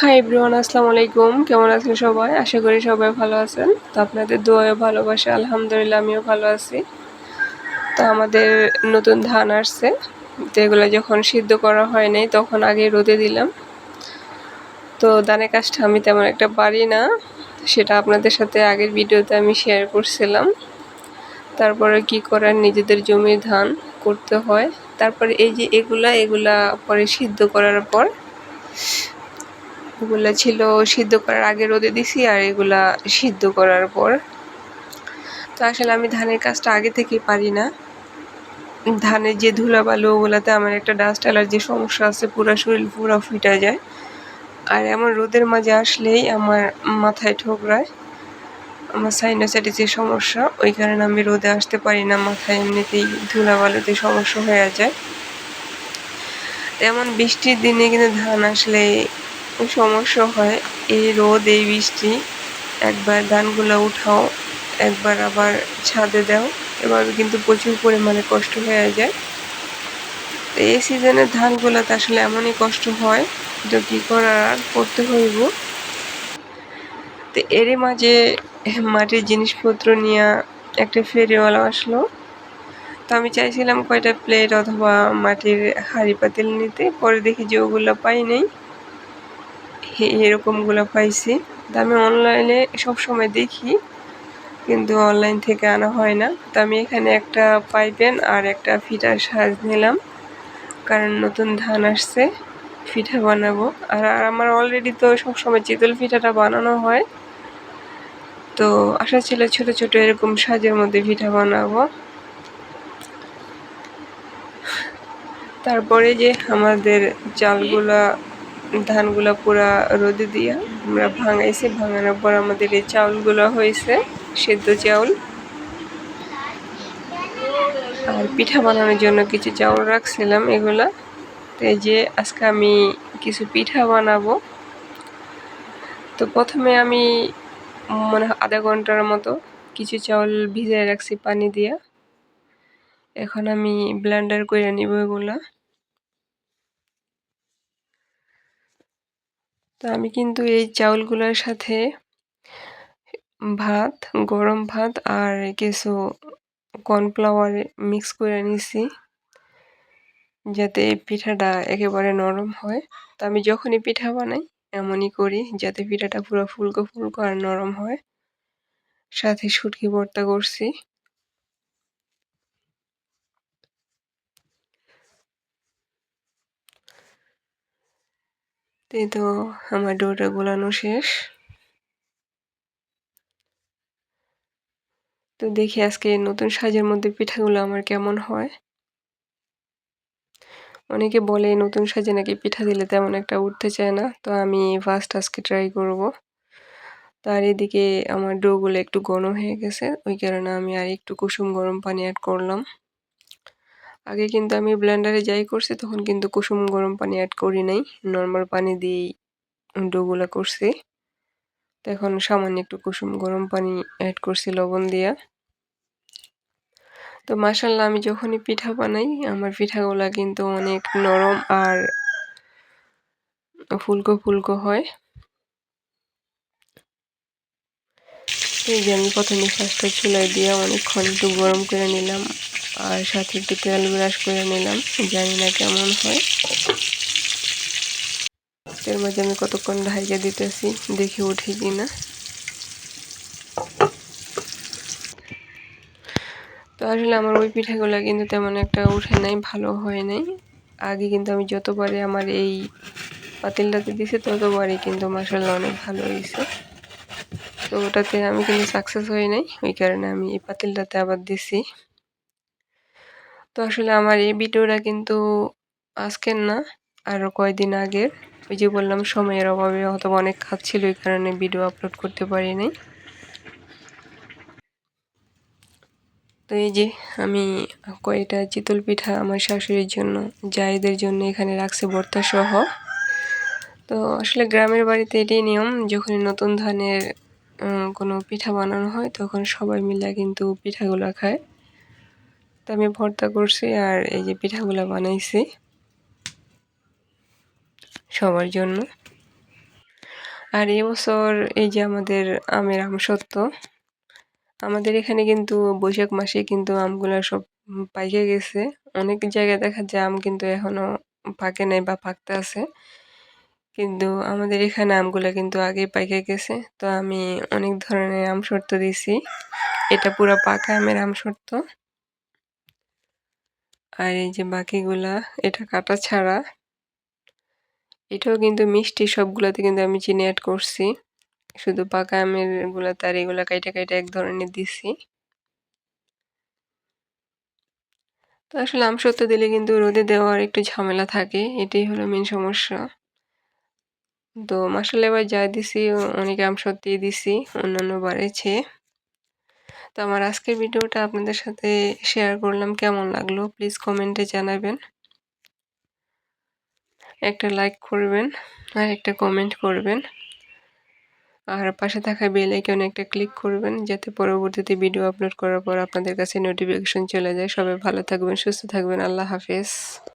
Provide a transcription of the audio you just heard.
Hi everyone, আসসালামু আলাইকুম। কেমন আছেন সবাই? আশা করি সবাই ভালো আছেন। তো আপনাদের দোয়ায় ভালোবাসা আলহামদুলিল্লাহ আমিও ভালো আছি। তো আমাদের নতুন ধান আসছে, তো এগুলো যখন সিদ্ধ করা হয় নাই তখন আগে রোদে দিলাম। তো ধানের কাজটা আমি তেমন একটা পারি না, সেটা আপনাদের সাথে আগের ভিডিওতে আমি শেয়ার করছিলাম। তারপরে কি করার, নিজেদের জমির ধান করতে হয়। তারপরে এই যে এগুলা পরে সিদ্ধ করার পর এগুলা ছিল সিদ্ধ করার আগে রোদে দিছি, আর এগুলা সিদ্ধ করার পর। তো আসলে আমি ধানের কাজটা আগে থেকেই পারি না। ধানের যে ধুলাবালু ওগুলাতে আমার একটা ডাস্ট অ্যালার্জির সমস্যা আছে, পুরো শরীর পুরো ফিটা যায়। আর এমন রোদের মাঝে আসলেই আমার মাথায় ঠোকরায়, আমার সাইনোসাইটিসের সমস্যা, ওই কারণে আমি রোদে আসতে পারি না। মাথায় এমনিতেই ধুলাবালুতে সমস্যা হয়ে যায়। তেমন বৃষ্টির দিনে কিন্তু ধান আসলে সমস্যা হয়। এই রোদ, এই বৃষ্টি, একবার ধানগুলো উঠাও, একবার আবার ছাদে দাও, এভাবে কিন্তু প্রচুর পরিমাণে কষ্ট হয়ে যায়। তো এই সিজনের ধানগুলোতে আসলে এমনই কষ্ট হয়, তো কী করার, আর করতে হইব। তো এরই মাঝে মাটির জিনিসপত্র নিয়ে একটা ফেরিওয়ালা আসলো। তো আমি চাইছিলাম কয়টা প্লেট অথবা মাটির হাঁড়ি পাতিল নিতে, পরে দেখি যে ওগুলো পাই নাই, এরকমগুলো পাইছি। তো আমি অনলাইনে সবসময় দেখি, কিন্তু অনলাইন থেকে আনা হয় না। তো আমি এখানে একটা পাইপেন আর একটা ফিটার সাজ নিলাম, কারণ নতুন ধান আসছে, পিঠা বানাবো। আর আমার অলরেডি তো সবসময় চিতল পিঠাটা বানানো হয়। তো আশা ছিল ছোট ছোট এরকম সাজের মধ্যে পিঠা বানাবো। তারপরে যে আমাদের চালগুলা, ধানগুলা পুরা রোদে দিয়া আমরা ভাঙাইছি, ভাঙানোর পর আমাদের এই চাউলগুলো হয়েছে সেদ্ধ চাউল। আর পিঠা বানানোর জন্য কিছু চাউল রাখছিলাম এগুলা। তো এই যে আজকে আমি কিছু পিঠা বানাবো। তো প্রথমে আমি আধা ঘন্টার মতো কিছু চাউল ভিজিয়ে রাখছি পানি দিয়া। এখন আমি ব্লেন্ডার করে নিব এগুলা। তো আমি কিন্তু এই চাউলগুলোর সাথে ভাত, গরম ভাত আর কিছু কর্নফ্লাওয়ার মিক্স করে নিছি, যাতে পিঠাটা একেবারে নরম হয়। তো আমি যখনই পিঠা বানাই এমনই করি, যাতে পিঠাটা পুরো ফুলকো ফুলকো আর নরম হয়। সাথে শুটকি ভর্তা করছি। এই তো আমার ডোটা গোলানো শেষ। তো দেখি আজকে নতুন সাজের মধ্যে পিঠাগুলো আমার কেমন হয়। অনেকে বলে নতুন সাজে নাকি পিঠা দিলে তেমন একটা উঠতে চায় না, তো আমি ফার্স্ট আজকে ট্রাই করব। তার এদিকে আমার ডোগুলো একটু ঘন হয়ে গেছে, ওই কারণে আমি আর একটু কুসুম গরম পানি অ্যাড করলাম। আগে কিন্তু আমি ব্লেন্ডারে যাই করছি তখন কিন্তু কুসুম গরম পানি অ্যাড করি নাই, নর্মাল পানি দিয়েই ডোগুলা করছি। তো এখন সামান্য একটু কুসুম গরম পানি অ্যাড করছি লবণ দিয়া। তো মাশাআল্লাহ, আমি যখনই পিঠা বানাই আমার পিঠাগুলা কিন্তু অনেক নরম আর ফুলকো ফুলকো হয়। এই যে আমি প্রথমে ফার্স্টে চুলায় দিয়ে অনেকক্ষণ একটু গরম করে নিলাম, আর সাথে একটু তেল ব্রাশ করে নিলাম, জানি না কেমন হয়। এর মাঝে আমি কতক্ষণ ঢাইকা দিতেছি, দেখি উঠে কিনা। তো আসলে আমার ওই পিঠাগুলো কিন্তু তেমন একটা উঠে নাই, ভালো হয় নাই। আগে কিন্তু আমি যতবারে আমার এই পাতিলটাতে দিছি ততবারই কিন্তু মাশাআল্লাহ অনেক ভালো হয়েছে। তো ওটাতে আমি কিন্তু সাকসেস হই নাই, ওই কারণে আমি এই পাতিলটাতে আবার দিছি। তো আসলে আমার এই ভিডিওটা কিন্তু আজকের না, আরও কয়েকদিন আগের। ওই যে বললাম সময়ের অভাবে অথবা অনেক কাজ ছিল, এই কারণে ভিডিও আপলোড করতে পারি নাই। তো এই যে আমি কয়টা চিতল পিঠা আমার শাশুড়ির জন্য, জায়েদের জন্য এখানে রাখছি ভর্তা সহ। তো আসলে গ্রামের বাড়িতে এটাই নিয়ম, যখনই নতুন ধানের কোনো পিঠা বানানো হয় তখন সবাই মিলে কিন্তু পিঠাগুলো খায়। তো আমি ভর্তা করছি আর এই যে পিঠাগুলো বানাইছি সবার জন্য। আর এবছর এই যে আমাদের আমের আমসত্ত্ব, আমাদের এখানে কিন্তু বৈশাখ মাসে কিন্তু আমগুলা সব পাইকে গেছে। অনেক জায়গায় দেখা যায় আম কিন্তু এখনো পাকে নাই বা পাকতে আছে। কিন্তু আমাদের এখানে আমগুলা কিন্তু আগেই পাইকে গেছে। তো আমি অনেক ধরনের আমসত্ত্ব দিছি। এটা পুরা পাকা আমের আমসত্ত্ব। আর এই যে বাকিগুলা এটা কাটা ছাড়া। এটাও কিন্তু মিষ্টি, সবগুলাতে কিন্তু আমি চিনি এড করছি। শুধু পাকা আমের গুলাতে আর এগুলা কাইটা এক ধরনের দিছি। তো আসলে আমসত্ত্ব দিলে কিন্তু রোদে দেওয়ার একটু ঝামেলা থাকে। এটাই হলো মেইন সমস্যা। তো মাসাল্লাহ এবার যা দিছি অনেক আমসত্ত্বই দিছি অন্যান্য বারের চেয়ে। তো আমার আজকের ভিডিওটা আপনাদের সাথে শেয়ার করলাম। কেমন লাগলো প্লিজ কমেন্টে জানাবেন। একটা লাইক করবেন আর একটা কমেন্ট করবেন। আর পাশে থাকা বেল আইকনে একটা ক্লিক করবেন যাতে পরবর্তীতে ভিডিও আপলোড করার পর আপনাদের কাছে নোটিফিকেশন চলে যায়। সবাই ভালো থাকবেন, সুস্থ থাকবেন। আল্লাহ হাফেজ।